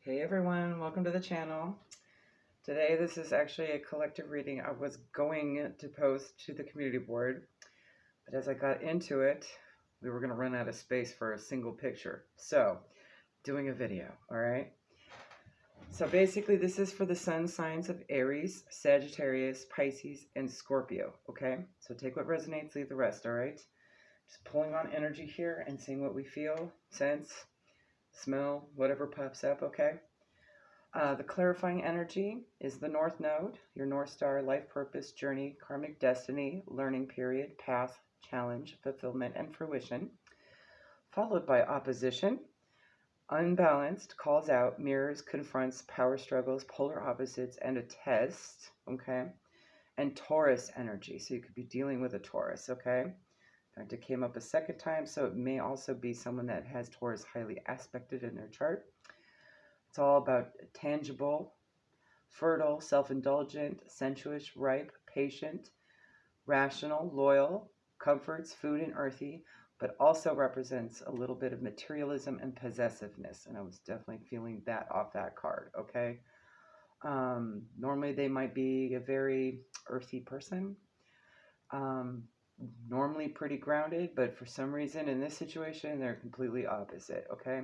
Hey everyone, welcome to the channel. Today this is actually a collective reading I was going to post to the community board, but as I got into it, we were going to run out of space for a single picture. So, doing a video, all right? So basically this is for the sun signs of Aries, Sagittarius, Pisces, and Scorpio, okay? So take what resonates, leave the rest, all right? Just pulling on energy here and seeing what we feel, sense, smell, whatever pops up, okay? The clarifying energy is the North Node, your North Star, life purpose, journey, karmic destiny, learning period, path, challenge, fulfillment, and fruition. Followed by opposition, unbalanced, calls out, mirrors, confronts, power struggles, polar opposites, and a test, okay? And Taurus energy, so you could be dealing with a Taurus, okay? In fact, it came up a second time, so it may also be someone that has Taurus highly aspected in their chart. It's all about tangible, fertile, self-indulgent, sensuous, ripe, patient, rational, loyal, comforts, food, and earthy, but also represents a little bit of materialism and possessiveness. And I was definitely feeling that off that card, okay? Normally they might be a very earthy person, normally pretty grounded, but for some reason in this situation, they're completely opposite, okay?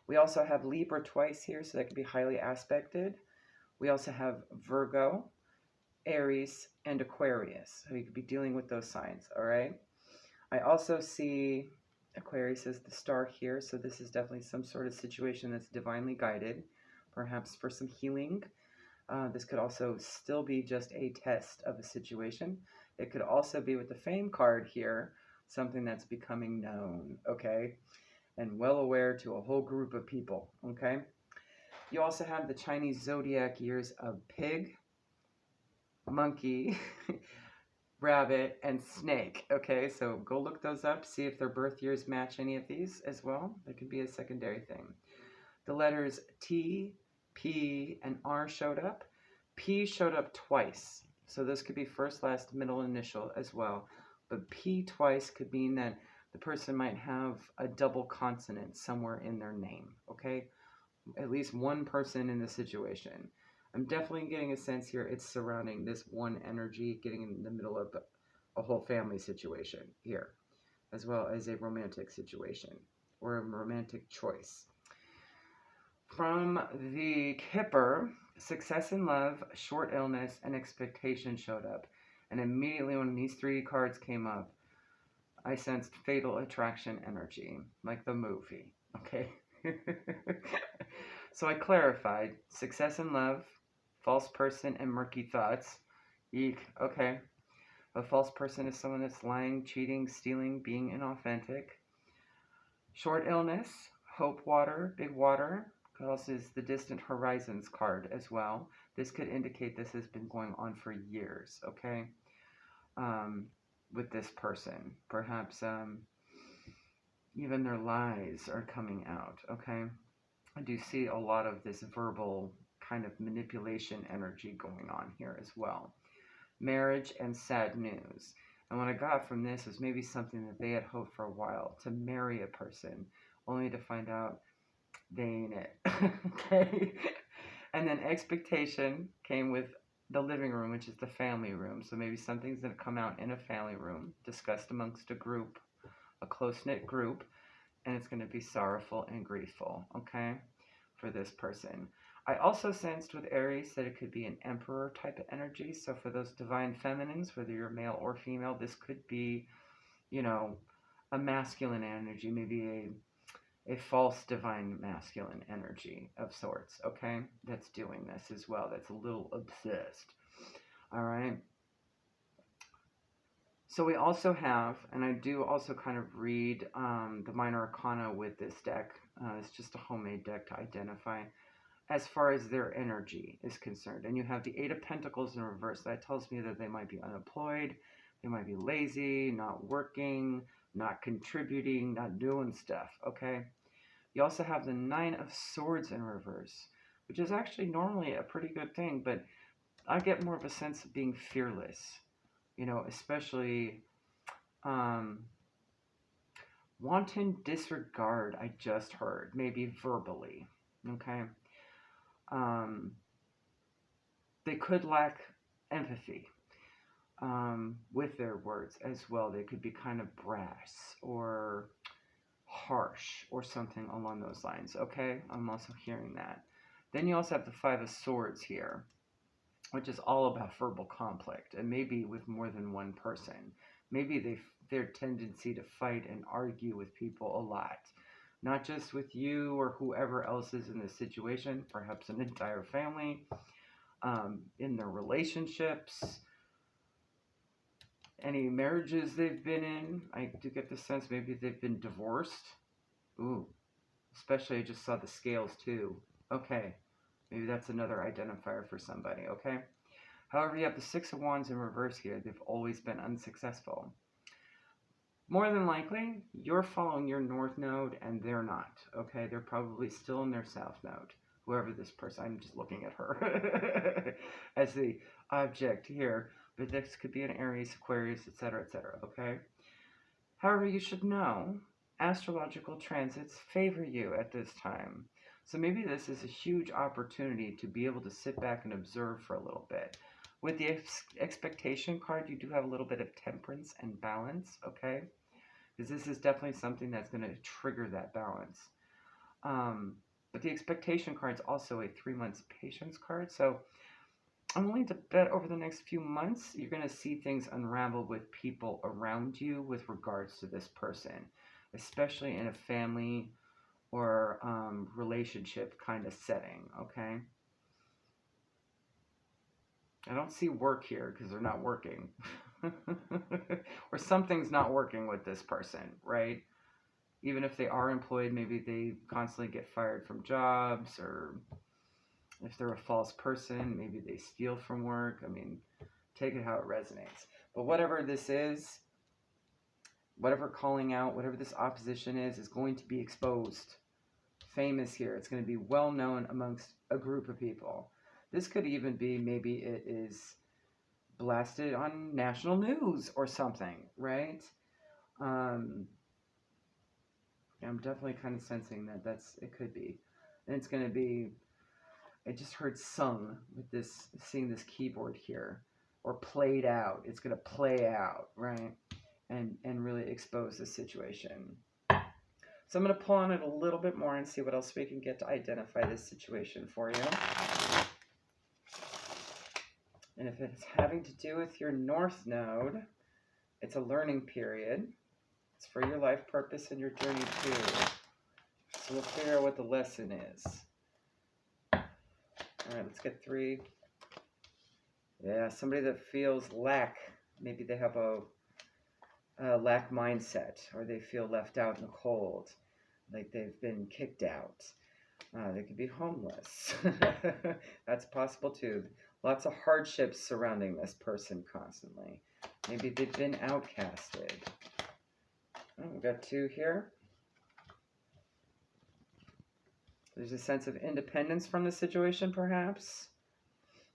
We also have Libra twice here, so that could be highly aspected. We also have Virgo, Aries, and Aquarius. So you could be dealing with those signs, all right? I also see Aquarius as the star here, so this is definitely some sort of situation that's divinely guided, perhaps for some healing. This could also still be just a test of a situation. It could also be with the Fame card here, something that's becoming known, okay? And well aware to a whole group of people, okay? You also have the Chinese zodiac years of pig, monkey, rabbit, and snake, okay? So go look those up, see if their birth years match any of these as well. That could be a secondary thing. The letters T, P, and R showed up. P showed up twice. So this could be first, last, middle, initial as well. But P twice could mean that the person might have a double consonant somewhere in their name, okay? At least one person in the situation. I'm definitely getting a sense here it's surrounding this one energy, getting in the middle of a whole family situation here, as well as a romantic situation or a romantic choice. From the Kipper, success in love, short illness, and expectation showed up. And immediately when these three cards came up, I sensed fatal attraction energy, like the movie, okay? So I clarified success in love, false person, and murky thoughts. Eek, okay. A false person is someone that's lying, cheating, stealing, being inauthentic. Short illness, hope water, big water, causes the distant horizons card as well. This could indicate this has been going on for years, okay? With this person. Perhaps even their lies are coming out, okay? I do see a lot of this verbal kind of manipulation energy going on here as well. Marriage and sad news. And what I got from this was maybe something that they had hoped for a while, to marry a person, only to find out they ain't it. Okay? And then expectation came with the living room, which is the family room. So maybe something's going to come out in a family room, discussed amongst a group, a close-knit group, and it's going to be sorrowful and griefful, okay, for this person. I also sensed with Aries that it could be an emperor type of energy. So for those divine feminines, whether you're male or female, this could be, you know, a masculine energy, maybe a false divine masculine energy of sorts, okay, that's doing this as well, that's a little obsessed, all right? So we also have, and I do also kind of read the minor arcana with this deck. It's just a homemade deck to identify as far as their energy is concerned. And you have the Eight of Pentacles in reverse. That tells me that they might be unemployed, they might be lazy, not working, not contributing, not doing stuff, okay? You also have the Nine of Swords in reverse, which is actually normally a pretty good thing, but I get more of a sense of being fearless, you know, especially wanton disregard, I just heard, maybe verbally, okay? They could lack empathy with their words as well. They could be kind of brash or harsh or something along those lines. Okay, I'm also hearing that. Then you also have the Five of Swords here, which is all about verbal conflict, and maybe with more than one person. Maybe their tendency to fight and argue with people a lot, not just with you or whoever else is in the situation, perhaps an entire family, in their relationships, any marriages they've been in. I do get the sense maybe they've been divorced. Ooh, especially I just saw the scales too. Okay, maybe that's another identifier for somebody, okay? However, you have the Six of Wands in reverse here. They've always been unsuccessful. More than likely, you're following your north node and they're not, okay? They're probably still in their south node. Whoever this person, I'm just looking at her as the object here. But this could be an Aries, Aquarius, etc., okay? However, you should know astrological transits favor you at this time. So maybe this is a huge opportunity to be able to sit back and observe for a little bit. With the expectation card, you do have a little bit of temperance and balance, okay? Because this is definitely something that's going to trigger that balance. But the expectation card is also a 3 months patience card. So I'm willing to bet over the next few months, you're going to see things unravel with people around you with regards to this person, especially in a family or relationship kind of setting, okay? I don't see work here because they're not working. Or something's not working with this person, right? Even if they are employed, maybe they constantly get fired from jobs, or if they're a false person, maybe they steal from work. I mean, take it how it resonates. But whatever this is, whatever calling out, whatever this opposition is going to be exposed. Famous here. It's going to be well known amongst a group of people. This could even be, maybe it is blasted on national news or something, right? I'm definitely kind of sensing that it could be. And it's going to be, I just heard sung with this, seeing this keyboard here, or played out. It's going to play out, right? And really expose the situation. So I'm going to pull on it a little bit more and see what else we can get to identify this situation for you. And if it's having to do with your north node, it's a learning period. It's for your life purpose and your journey too. So we'll figure out what the lesson is. All right, let's get 3. Yeah, somebody that feels lack. Maybe they have a lack mindset, or they feel left out in the cold, like they've been kicked out. They could be homeless. That's possible too. Lots of hardships surrounding this person constantly. Maybe they've been outcasted. Oh, we've got 2 here. There's a sense of independence from the situation, perhaps,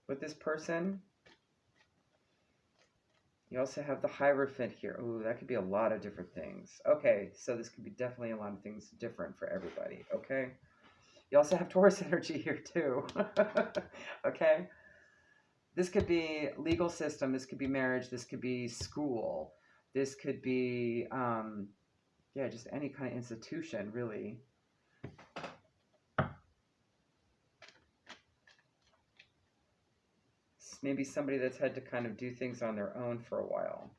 with this person. You also have the Hierophant here. Ooh, that could be a lot of different things. Okay, so this could be definitely a lot of things different for everybody, okay? You also have Taurus energy here too, okay? This could be legal system, this could be marriage, this could be school, this could be, yeah, just any kind of institution, really. Maybe somebody that's had to kind of do things on their own for a while.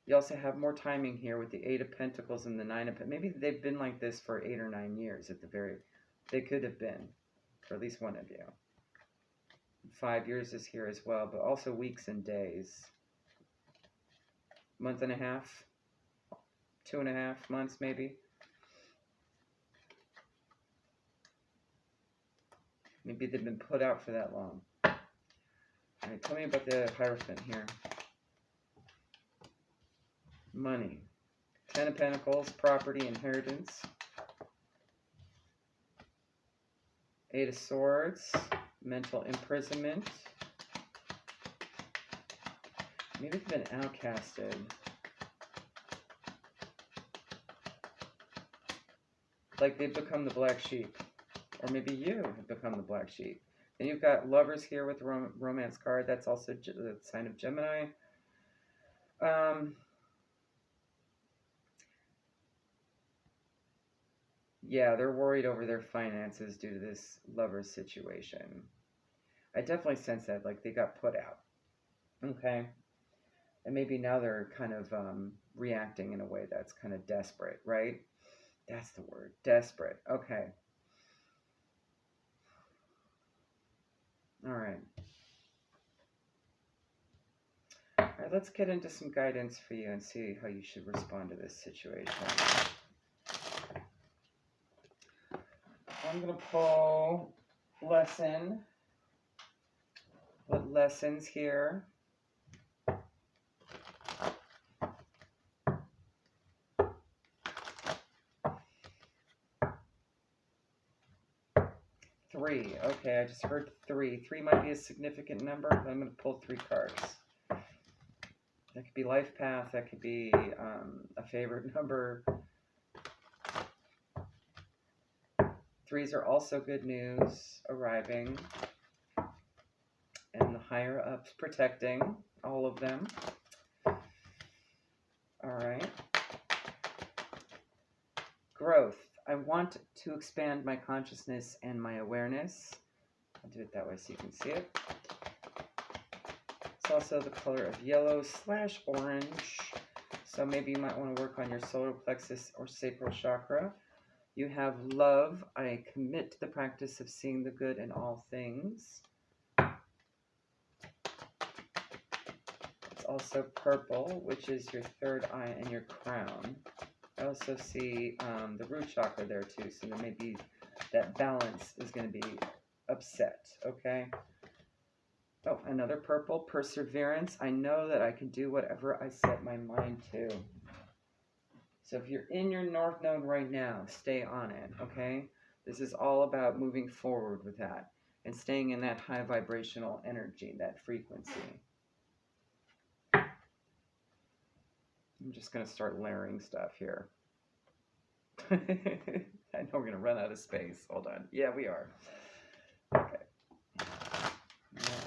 You also have more timing here with the 8 of Pentacles and the 9 of Pentacles. Maybe they've been like this for 8 or 9 years at the very... They could have been, for at least one of you. 5 years is here as well, but also weeks and days. Month and a half, 2.5 months maybe. Maybe they've been put out for that long. All right, tell me about the Hierophant here. Money. 10 of Pentacles, property, inheritance. 8 of Swords, mental imprisonment. Maybe they've been outcasted. Like they've become the black sheep. Or maybe you have become the black sheep. Then you've got lovers here with the romance card. That's also the sign of Gemini. Yeah, they're worried over their finances due to this lover's situation. I definitely sense that, like they got put out. Okay. And maybe now they're kind of reacting in a way that's kind of desperate, right? That's the word, desperate. Okay. All right. All right, let's get into some guidance for you and see how you should respond to this situation. I'm going to pull lesson. Put lessons here. Three. Okay, I just heard three. Three might be a significant number, but I'm going to pull 3 cards. That could be life path. That could be a favorite number. 3s are also good news arriving. And the higher ups protecting all of them. All right. Growth. I want to expand my consciousness and my awareness. I'll do it that way so you can see it. It's also the color of yellow/orange. So maybe you might want to work on your solar plexus or sacral chakra. You have love. I commit to the practice of seeing the good in all things. It's also purple, which is your 3rd eye and your crown. I also see the root chakra there too, so there may be that balance is going to be upset, okay? Oh, another purple, perseverance. I know that I can do whatever I set my mind to. So if you're in your North Node right now, stay on it, okay? This is all about moving forward with that and staying in that high vibrational energy, that frequency. I'm just going to start layering stuff here. I know we're going to run out of space. Hold on. Yeah, we are. Okay.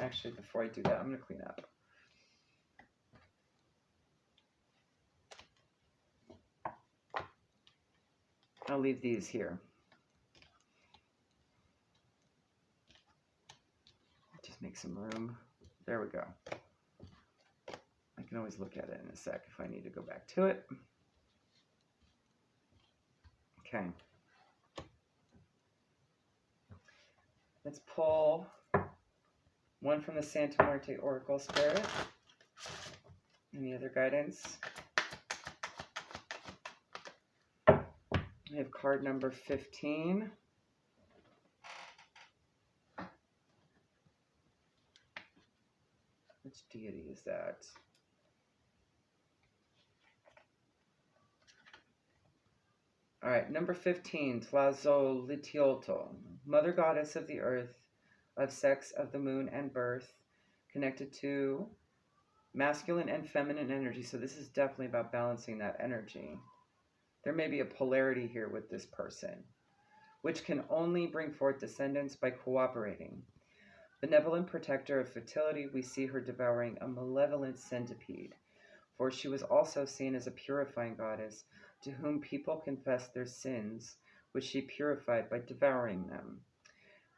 Actually, before I do that, I'm going to clean up. I'll leave these here. Just make some room. There we go. I can always look at it in a sec if I need to go back to it. Okay. Let's pull one from the Santa Muerte Oracle Spirit. Any other guidance? We have card number 15. Which deity is that? All right, number 15, Tlazolitioto, Mother Goddess of the Earth, of sex, of the moon, and birth, connected to masculine and feminine energy. So this is definitely about balancing that energy. There may be a polarity here with this person, which can only bring forth descendants by cooperating. Benevolent protector of fertility, we see her devouring a malevolent centipede, for she was also seen as a purifying goddess to whom people confessed their sins, which she purified by devouring them.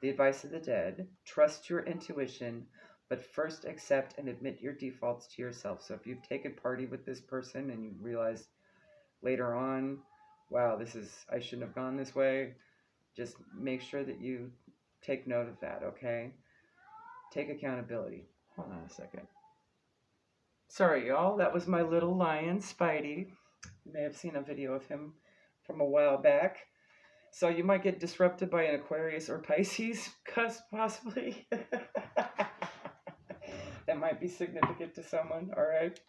The advice of the dead, trust your intuition, but first accept and admit your defaults to yourself. So if you've taken party with this person and you realize later on, wow, I shouldn't have gone this way, just make sure that you take note of that, okay? Take accountability. Hold on a second. Sorry, y'all. That was my little lion, Spidey. You may have seen a video of him from a while back. So you might get disrupted by an Aquarius or Pisces, possibly. That might be significant to someone, all right?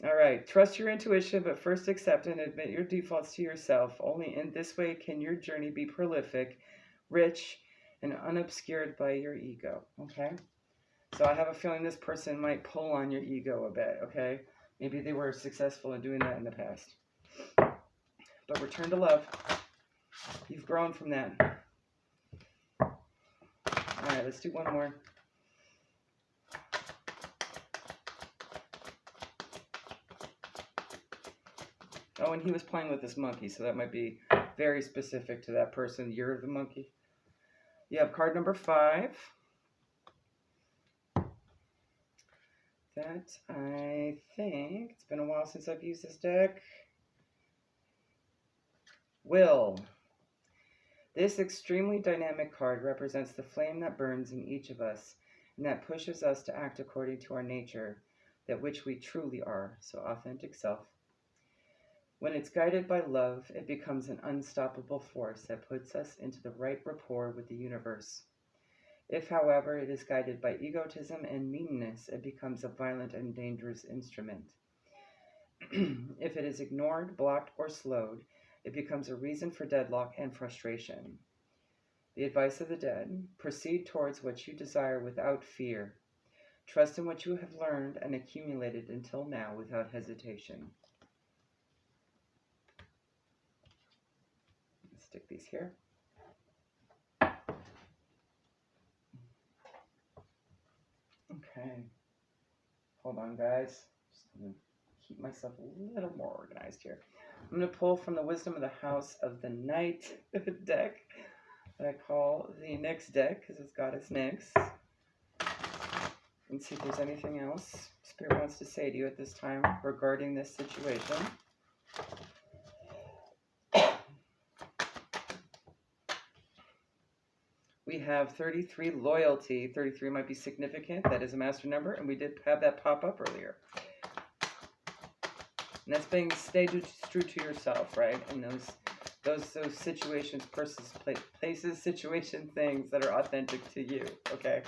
All right, trust your intuition, but first accept and admit your defaults to yourself. Only in this way can your journey be prolific, rich, and unobscured by your ego, okay? So I have a feeling this person might pull on your ego a bit, okay? Maybe they were successful in doing that in the past. But return to love. You've grown from that. All right, let's do one more. Oh, and he was playing with this monkey, so that might be very specific to that person. You're the monkey. You have card number 5. That, I think, it's been a while since I've used this deck. Will. This extremely dynamic card represents the flame that burns in each of us and that pushes us to act according to our nature, that which we truly are, so authentic self. When it's guided by love, it becomes an unstoppable force that puts us into the right rapport with the universe. If, however, it is guided by egotism and meanness, it becomes a violent and dangerous instrument. If it is ignored, blocked, or slowed, it becomes a reason for deadlock and frustration. The advice of the dead: proceed towards what you desire without fear. Trust in what you have learned and accumulated until now without hesitation. Let's stick these here. Okay. Hold on, guys. Just going to keep myself a little more organized here. I'm going to pull from the Wisdom of the House of the Night deck that I call the Nyx deck because it's got its Nyx. And see if there's anything else Spirit wants to say to you at this time regarding this situation. We have 33, loyalty. 33 might be significant. That is a master number, and we did have that pop up earlier. And that's being stayed true to yourself, right? And those situations, places, situation, things that are authentic to you, okay?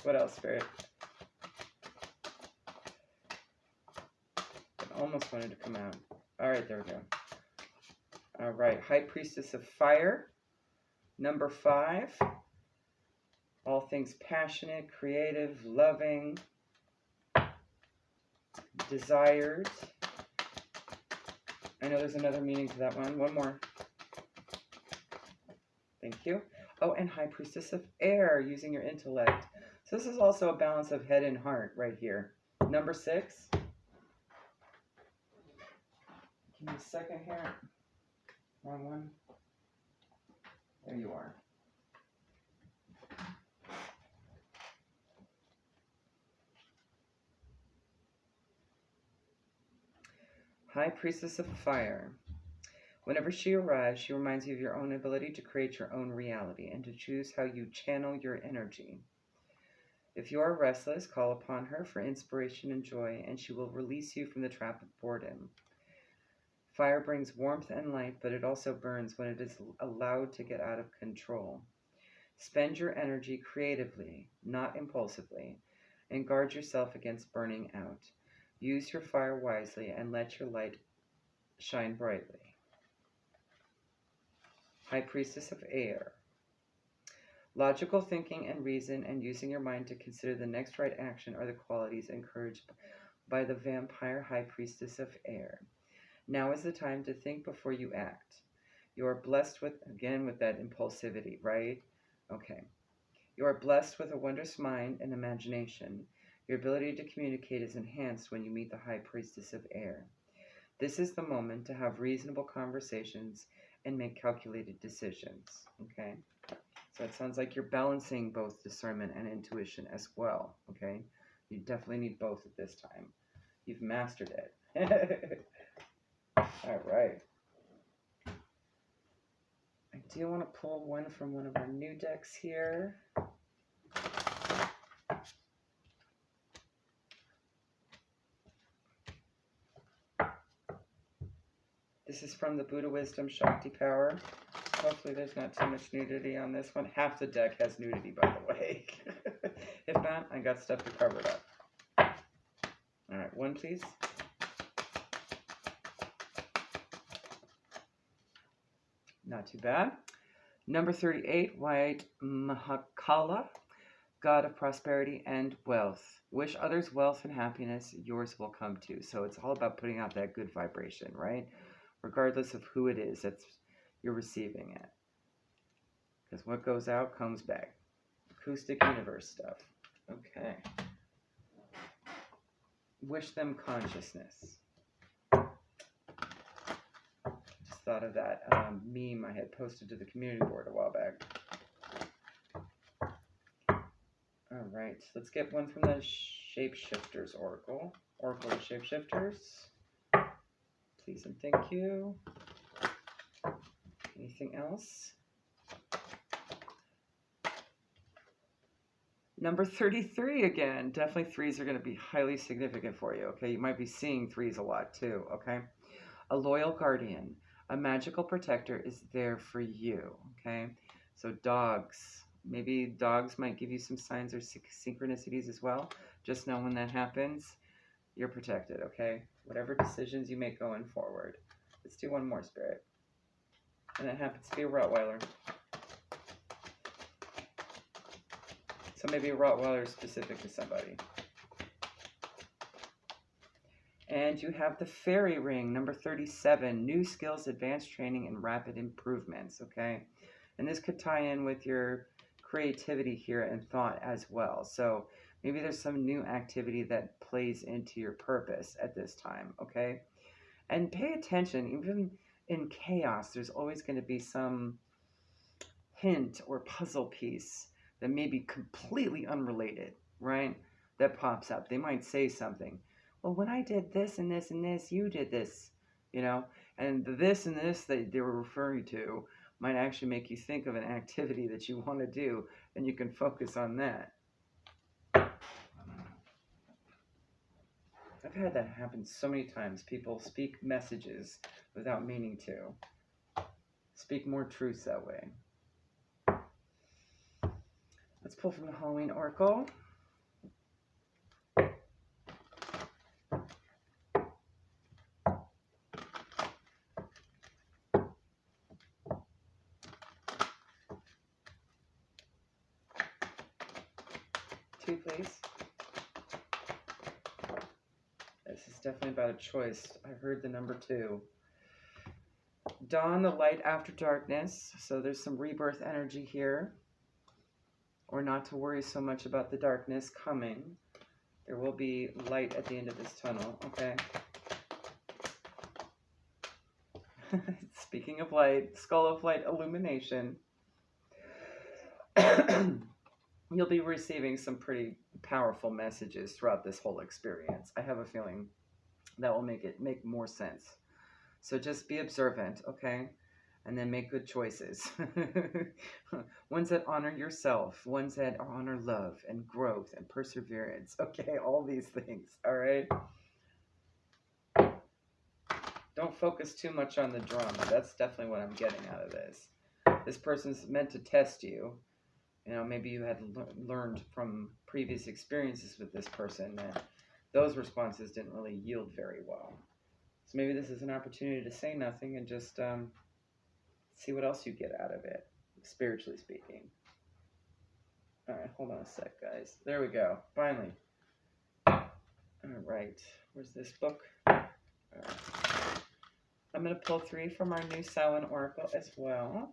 What else, Spirit? It almost wanted to come out. All right, there we go. All right, High Priestess of Fire. Number 5, all things passionate, creative, loving, desired. I know there's another meaning to that one. One more. Thank you. Oh, and High Priestess of Air, using your intellect. So this is also a balance of head and heart right here. Number 6. Give me a second here. Wrong one. There you are. High Priestess of Fire. Whenever she arrives, she reminds you of your own ability to create your own reality and to choose how you channel your energy. If you are restless, call upon her for inspiration and joy, and she will release you from the trap of boredom. Fire brings warmth and light, but it also burns when it is allowed to get out of control. Spend your energy creatively, not impulsively, and guard yourself against burning out. Use your fire wisely and let your light shine brightly. High Priestess of Air. Logical thinking and reason and using your mind to consider the next right action are the qualities encouraged by the Vampire High Priestess of Air. Now is the time to think before you act. You are blessed with, again, with that impulsivity, right? Okay. You are blessed with a wondrous mind and imagination. Your ability to communicate is enhanced when you meet the High Priestess of Air. This is the moment to have reasonable conversations and make calculated decisions, okay? So it sounds like you're balancing both discernment and intuition as well, okay? You definitely need both at this time. You've mastered it. All right. I do want to pull one from one of our new decks here. This is from the Buddha Wisdom Shakti Power. Hopefully there's not too much nudity on this one. Half the deck has nudity, by the way. If not, I got stuff to cover it up. All right, one please. Not too bad. Number 38, White Mahakala, God of prosperity and wealth. Wish others wealth and happiness, yours will come too. So it's all about putting out that good vibration, right? Regardless of who it is. That's you're receiving it. Because what goes out comes back. Acoustic universe stuff. Okay. Wish them consciousness. Just thought of that meme I had posted to the community board a while back. All right, let's get one from the Shapeshifters Oracle. Oracle of Shapeshifters. Please and thank you. Anything else? Number 33 again. Definitely threes are going to be highly significant for you, okay? You might be seeing threes a lot too, okay? A loyal guardian, a magical protector is there for you, okay? So dogs. Maybe dogs might give you some signs or synchronicities as well. Just know when that happens, you're protected, okay? Whatever decisions you make going forward. Let's do one more, Spirit. And it happens to be a Rottweiler. So maybe a Rottweiler is specific to somebody. And you have the fairy ring, number 37, new skills, advanced training, and rapid improvements, okay? And this could tie in with your creativity here and thought as well. So maybe there's some new activity that plays into your purpose at this time, okay? And pay attention, even in chaos, there's always going to be some hint or puzzle piece that may be completely unrelated, right? That pops up. They might say something. Well, when I did this and this and this, you did this, you know? And the this and this that they were referring to might actually make you think of an activity that you want to do, and you can focus on that. I've had that happen so many times. People speak messages without meaning to. Speak more truths that way. Let's pull from the Halloween Oracle. Two, please. This is definitely about a choice. I heard the number 2. Dawn, the light after darkness. So there's some rebirth energy here. Or not to worry so much about the darkness coming. There will be light at the end of this tunnel, okay? Speaking of light, skull of light illumination. You'll be receiving some pretty powerful messages throughout this whole experience. I have a feeling that will make more sense. So just be observant, okay? And then make good choices. Ones that honor yourself, ones that honor love and growth and perseverance. Okay, all these things, all right? Don't focus too much on the drama. That's definitely what I'm getting out of this. This person's meant to test you. You know, maybe you had learned from previous experiences with this person that those responses didn't really yield very well. So maybe this is an opportunity to say nothing and just see what else you get out of it, spiritually speaking. All right, hold on a sec, guys. There we go. Finally. All right. Where's this book? All right. I'm going to pull 3 from our new Samhain Oracle as well.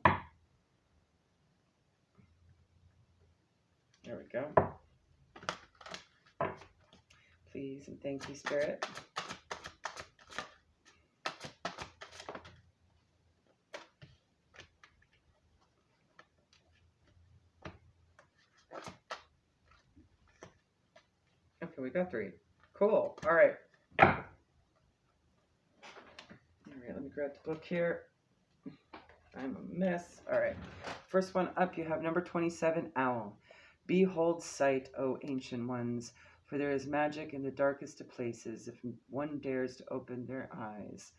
There we go. Please and thank you, Spirit. Okay, we got 3. Cool. All right. All right, let me grab the book here. I'm a mess. All right. First one up, you have number 27, Owl. Behold sight, O ancient ones, for there is magic in the darkest of places if one dares to open their eyes.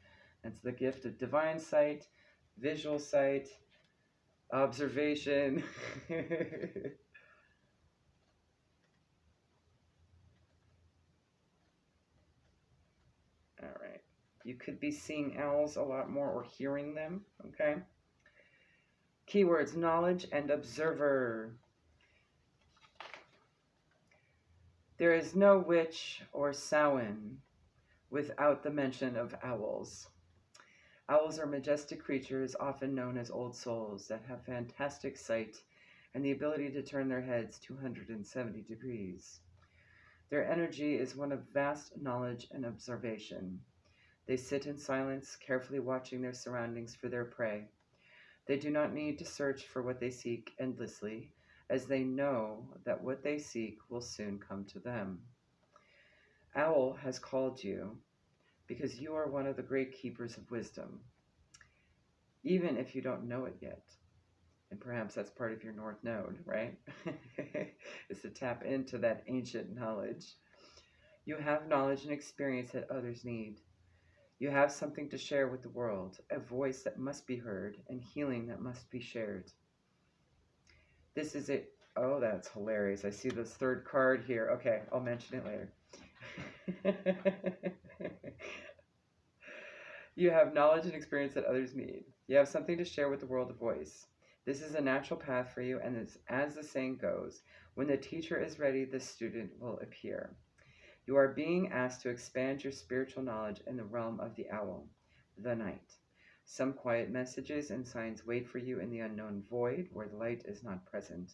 That's the gift of divine sight, visual sight, observation. All right. You could be seeing owls a lot more or hearing them, okay? Keywords, knowledge and observer. There is no witch or Samhain without the mention of owls. Owls are majestic creatures, often known as old souls, that have fantastic sight and the ability to turn their heads 270 degrees. Their energy is one of vast knowledge and observation. They sit in silence, carefully watching their surroundings for their prey. They do not need to search for what they seek endlessly, as they know that what they seek will soon come to them. Owl has called you because you are one of the great keepers of wisdom, even if you don't know it yet. And perhaps that's part of your North Node, right? Is to tap into that ancient knowledge. You have knowledge and experience that others need. You have something to share with the world, a voice that must be heard, and healing that must be shared. This is it. Oh, that's hilarious. I see this third card here. Okay, I'll mention it later. You have knowledge and experience that others need. You have something to share with the world, a voice. This is a natural path for you, and as the saying goes, when the teacher is ready, the student will appear. You are being asked to expand your spiritual knowledge in the realm of the owl, the night. Some quiet messages and signs wait for you in the unknown void where the light is not present.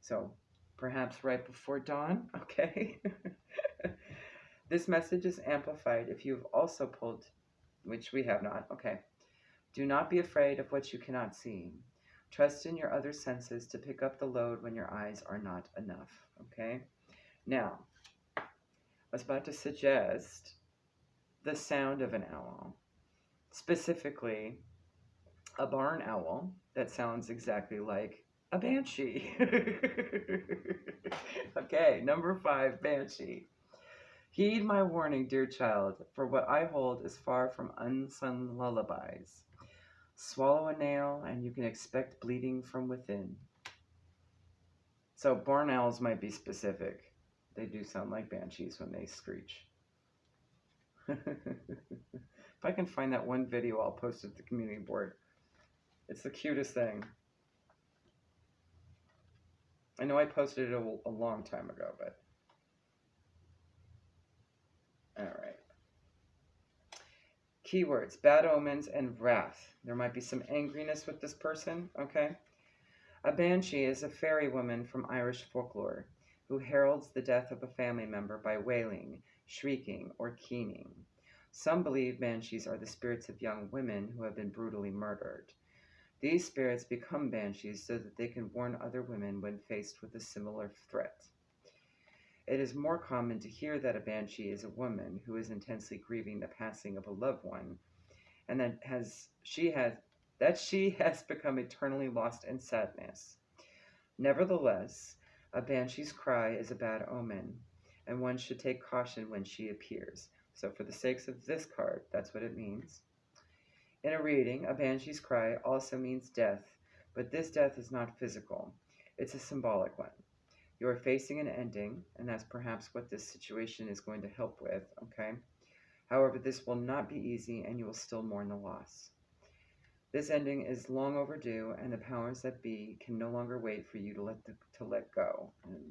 So, perhaps right before dawn, okay? This message is amplified if you have also pulled, which we have not, okay. Do not be afraid of what you cannot see. Trust in your other senses to pick up the load when your eyes are not enough, okay? Now, I was about to suggest the sound of an owl, specifically a barn owl that sounds exactly like a banshee. Okay, number 5, banshee. Heed my warning, dear child, for what I hold is far from unsung lullabies. Swallow a nail, and you can expect bleeding from within. So barn owls might be specific. They do sound like banshees when they screech. If I can find that one video, I'll post it to the community board. It's the cutest thing. I know I posted it a long time ago, but... Alright. Keywords, bad omens and wrath. There might be some angriness with this person, okay? A banshee is a fairy woman from Irish folklore who heralds the death of a family member by wailing, shrieking, or keening. Some believe banshees are the spirits of young women who have been brutally murdered. These spirits become banshees so that they can warn other women when faced with a similar threat. It is more common to hear that a banshee is a woman who is intensely grieving the passing of a loved one, and that she has become eternally lost in sadness. Nevertheless, a banshee's cry is a bad omen, and one should take caution when she appears. So for the sakes of this card, that's what it means. In a reading, a banshee's cry also means death, but this death is not physical. It's a symbolic one. You are facing an ending, and that's perhaps what this situation is going to help with, okay? However, this will not be easy, and you will still mourn the loss. This ending is long overdue, and the powers that be can no longer wait for you to let go. And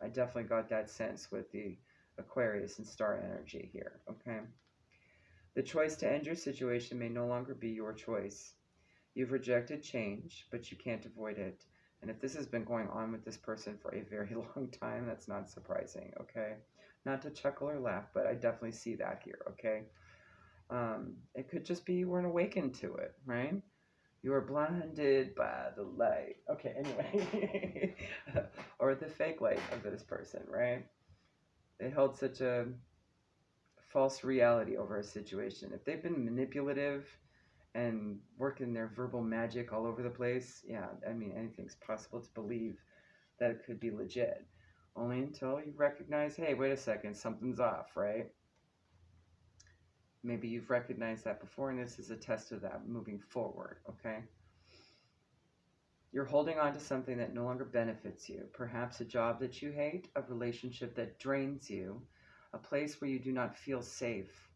I definitely got that sense with the Aquarius and star energy here, okay? The choice to end your situation may no longer be your choice. You've rejected change, but you can't avoid it. And if this has been going on with this person for a very long time, that's not surprising, okay? Not to chuckle or laugh, but I definitely see that here, okay? It could just be you weren't awakened to it, right? You were blinded by the light. Okay, anyway. Or the fake light of this person, right? They held such a false reality over a situation. If they've been manipulative and working their verbal magic all over the place, yeah, I mean, anything's possible to believe that it could be legit. Only until you recognize, hey, wait a second, something's off, right? Maybe you've recognized that before, and this is a test of that moving forward, okay? You're holding on to something that no longer benefits you. Perhaps a job that you hate, a relationship that drains you, a place where you do not feel safe.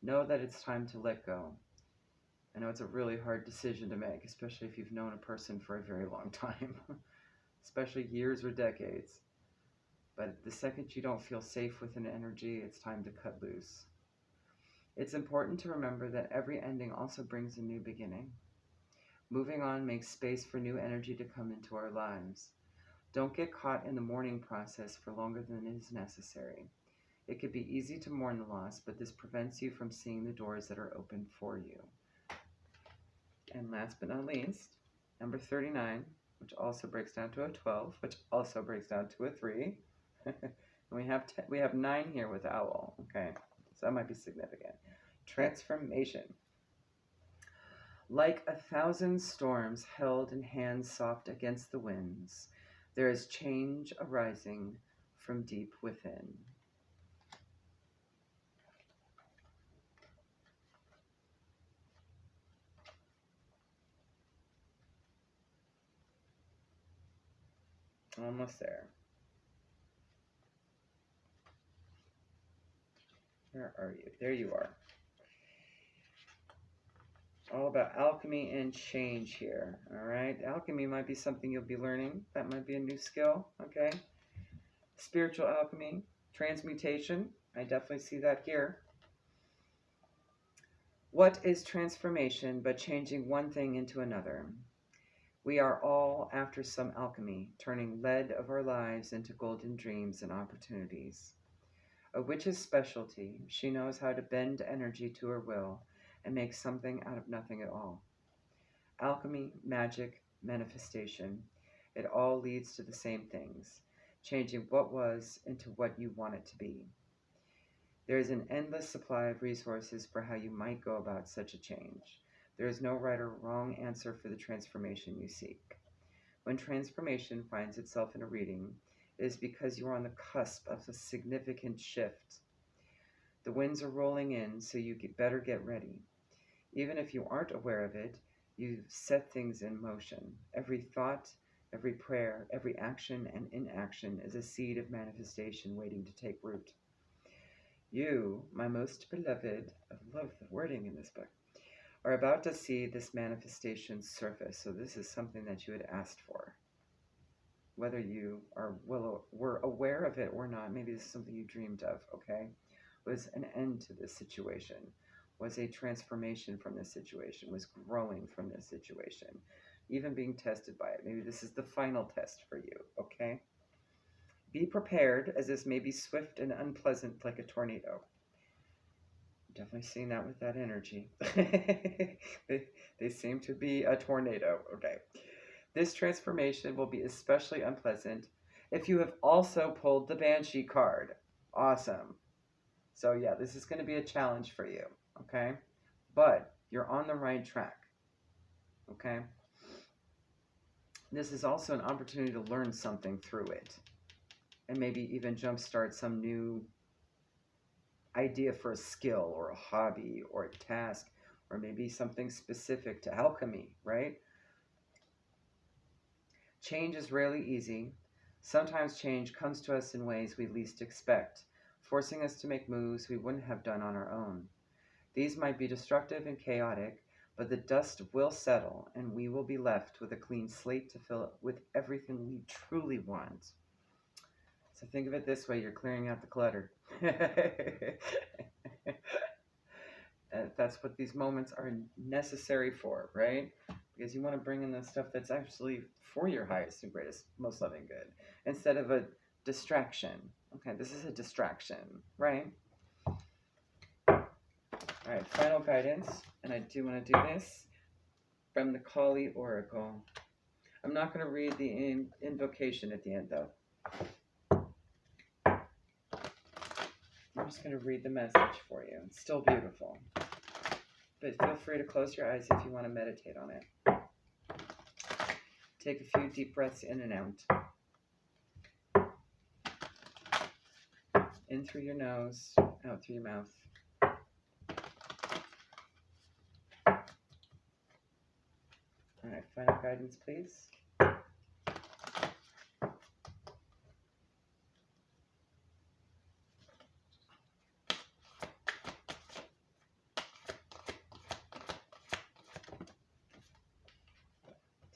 Know that it's time to let go. I know it's a really hard decision to make, especially if you've known a person for a very long time, especially years or decades. But the second you don't feel safe with an energy, it's time to cut loose. It's important to remember that every ending also brings a new beginning. Moving on makes space for new energy to come into our lives. Don't get caught in the mourning process for longer than is necessary. It could be easy to mourn the loss, but this prevents you from seeing the doors that are open for you. And last but not least, number 39, which also breaks down to a 12, which also breaks down to a 3. And we have 9 here with owl. Okay, so that might be significant. Transformation. Like 1,000 storms held in hands soft against the winds, there is change arising from deep within. Almost there. Where are you? There you are. All about alchemy and change here. All right. Alchemy might be something you'll be learning. That might be a new skill. Okay. Spiritual alchemy, transmutation. I definitely see that here. What is transformation but changing one thing into another? We are all after some alchemy, turning lead of our lives into golden dreams and opportunities. A witch's specialty, she knows how to bend energy to her will and make something out of nothing at all. Alchemy, magic, manifestation, it all leads to the same things, changing what was into what you want it to be. There is an endless supply of resources for how you might go about such a change. There is no right or wrong answer for the transformation you seek. When transformation finds itself in a reading, it is because you are on the cusp of a significant shift. The winds are rolling in, so you better get ready. Even if you aren't aware of it, you set things in motion. Every thought, every prayer, every action and inaction is a seed of manifestation waiting to take root. You, my most beloved, I love the wording in this book, are about to see this manifestation surface. So this is something that you had asked for. Whether you were aware of it or not, maybe this is something you dreamed of, okay? Was an end to this situation, was a transformation from this situation, was growing from this situation, even being tested by it. Maybe this is the final test for you, okay? Be prepared, as this may be swift and unpleasant like a tornado. Definitely seeing that with that energy. they seem to be a tornado. Okay. This transformation will be especially unpleasant if you have also pulled the Banshee card. Awesome. So yeah, this is going to be a challenge for you. Okay. But you're on the right track. Okay. This is also an opportunity to learn something through it. And maybe even jumpstart some new idea for a skill or a hobby or a task, or maybe something specific to alchemy, right? Change is rarely easy. Sometimes change comes to us in ways we least expect, forcing us to make moves we wouldn't have done on our own. These might be destructive and chaotic, but the dust will settle and we will be left with a clean slate to fill it with everything we truly want. So think of it this way, you're clearing out the clutter. That's what these moments are necessary for, right? Because you want to bring in the stuff that's actually for your highest and greatest, most loving good, instead of a distraction. Okay, this is a distraction, right? All right, final guidance, and I do want to do this from the Kali Oracle. I'm not going to read the invocation at the end, though. I'm just going to read the message for you. It's still beautiful. But feel free to close your eyes if you want to meditate on it. Take a few deep breaths in and out. In through your nose, out through your mouth. All right, final guidance, please.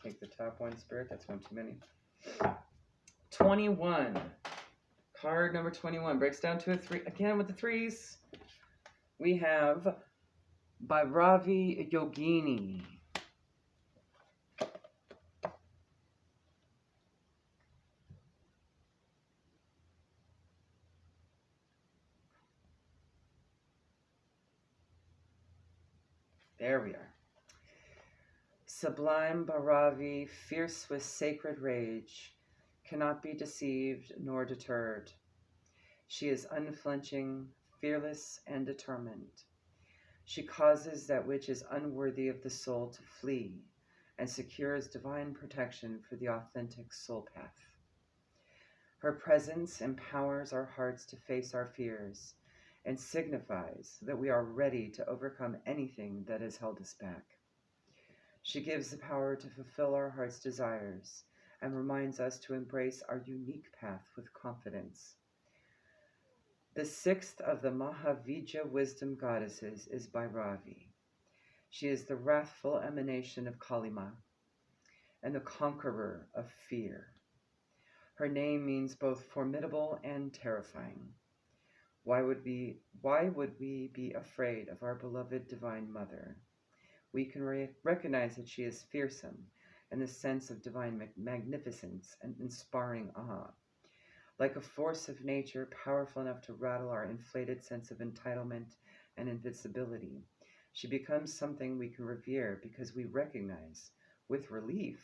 Take the top one, Spirit. That's one too many. 21. Card number 21 breaks down to a 3. Again with the 3s. We have Bhairavi Yogini. There we are. Sublime Bhairavi, fierce with sacred rage, cannot be deceived nor deterred. She is unflinching, fearless, and determined. She causes that which is unworthy of the soul to flee and secures divine protection for the authentic soul path. Her presence empowers our hearts to face our fears and signifies that we are ready to overcome anything that has held us back. She gives the power to fulfill our heart's desires and reminds us to embrace our unique path with confidence. The sixth of the Mahavijja wisdom goddesses is Bhairavi. She is the wrathful emanation of Kalima and the conqueror of fear. Her name means both formidable and terrifying. Why would we be afraid of our beloved Divine Mother? We can recognize that she is fearsome in the sense of divine magnificence and inspiring awe. Like a force of nature powerful enough to rattle our inflated sense of entitlement and invincibility, she becomes something we can revere because we recognize, with relief,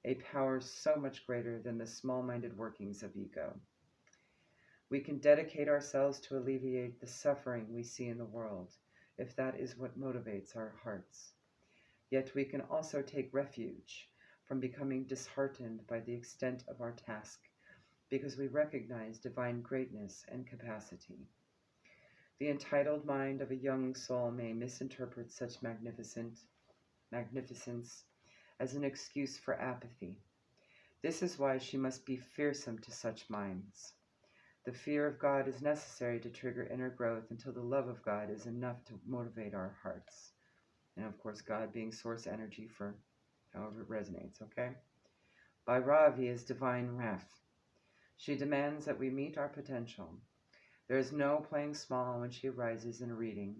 a power so much greater than the small-minded workings of ego. We can dedicate ourselves to alleviate the suffering we see in the world, if that is what motivates our hearts. Yet we can also take refuge from becoming disheartened by the extent of our task, because we recognize divine greatness and capacity. The entitled mind of a young soul may misinterpret such magnificence as an excuse for apathy. This is why she must be fearsome to such minds. The fear of God is necessary to trigger inner growth until the love of God is enough to motivate our hearts. And of course, God being source energy for however it resonates, okay? Bhairavi is divine wrath. She demands that we meet our potential. There is no playing small when she arises in a reading.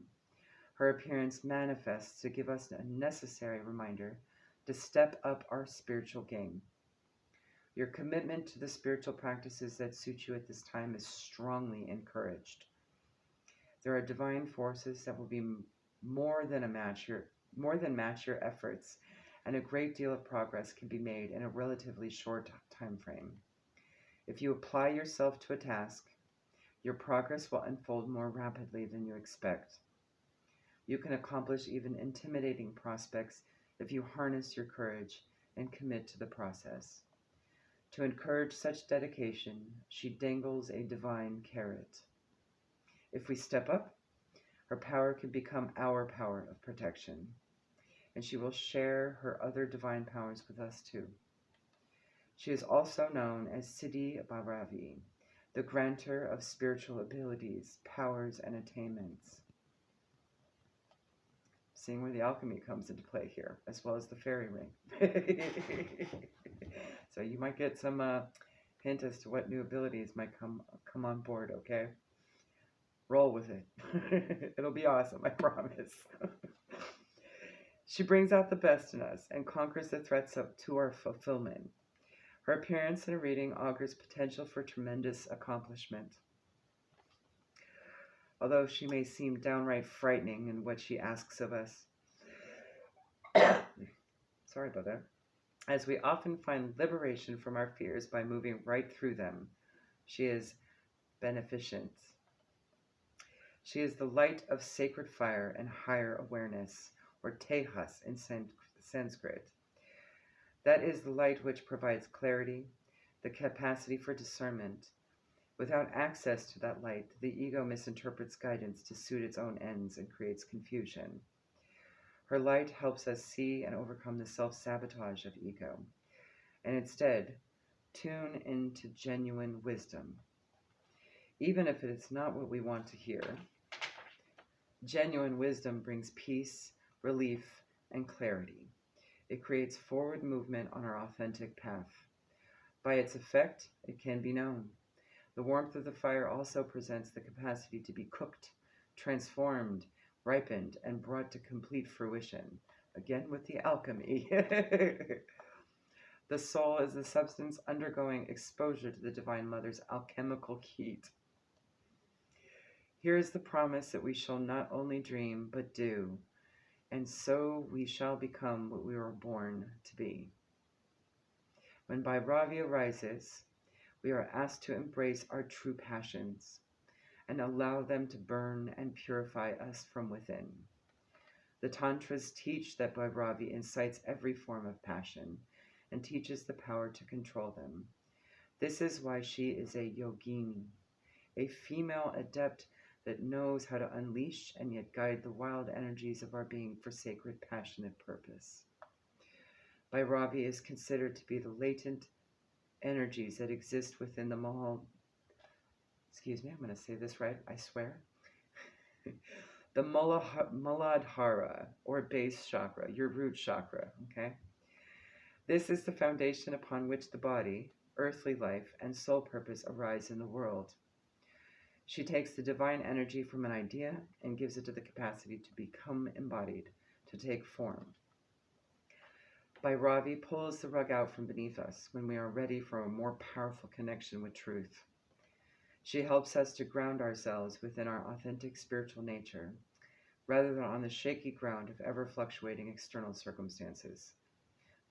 Her appearance manifests to give us a necessary reminder to step up our spiritual game. Your commitment to the spiritual practices that suit you at this time is strongly encouraged. There are divine forces that will be more than match your efforts, and a great deal of progress can be made in a relatively short time frame. If you apply yourself to a task, your progress will unfold more rapidly than you expect. You can accomplish even intimidating prospects if you harness your courage and commit to the process. To encourage such dedication, she dangles a divine carrot. If we step up, her power can become our power of protection, and she will share her other divine powers with us too. She is also known as Siddhi Bhairavi, the grantor of spiritual abilities, powers, and attainments. Seeing where the alchemy comes into play here, as well as the fairy ring. So you might get some hint as to what new abilities might come on board, okay? Roll with it. It'll be awesome, I promise. She brings out the best in us and conquers the threats to our fulfillment. Her appearance in a reading augurs potential for tremendous accomplishment. Although she may seem downright frightening in what she asks of us. Sorry about that. As we often find liberation from our fears by moving right through them, she is beneficent. She is the light of sacred fire and higher awareness, or tejas in Sanskrit. That is the light which provides clarity, the capacity for discernment. Without access to that light, the ego misinterprets guidance to suit its own ends and creates confusion. Her light helps us see and overcome the self-sabotage of ego, and instead tune into genuine wisdom. Even if it is not what we want to hear, genuine wisdom brings peace, relief, and clarity. It creates forward movement on our authentic path. By its effect, it can be known. The warmth of the fire also presents the capacity to be cooked transformed, ripened, and brought to complete fruition. Again with the alchemy. The soul is the substance undergoing exposure to the Divine Mother's alchemical heat. Here is the promise that we shall not only dream, but do, and so we shall become what we were born to be. When Bhairavi arises, we are asked to embrace our true passions and allow them to burn and purify us from within. The Tantras teach that Bhairavi incites every form of passion and teaches the power to control them. This is why she is a yogini, a female adept that knows how to unleash and yet guide the wild energies of our being for sacred, passionate purpose. Bhairavi is considered to be the latent energies that exist within the I'm going to say this right, I swear. The Muladhara, or base chakra, your root chakra, okay? This is the foundation upon which the body, earthly life, and soul purpose arise in the world. She takes the divine energy from an idea and gives it to the capacity to become embodied, to take form. Bhairavi pulls the rug out from beneath us when we are ready for a more powerful connection with truth. She helps us to ground ourselves within our authentic spiritual nature, rather than on the shaky ground of ever-fluctuating external circumstances.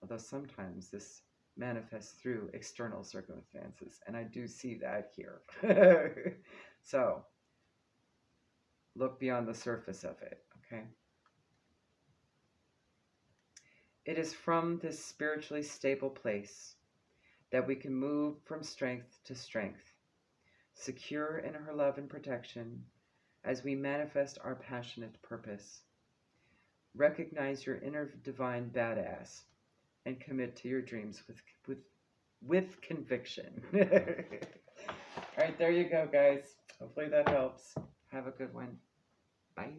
Although sometimes this manifests through external circumstances, and I do see that here. So, look beyond the surface of it, okay? It is from this spiritually stable place that we can move from strength to strength, secure in her love and protection as we manifest our passionate purpose. Recognize your inner divine badass and commit to your dreams with conviction. All right, there you go, guys. Hopefully that helps. Have a good one. Bye.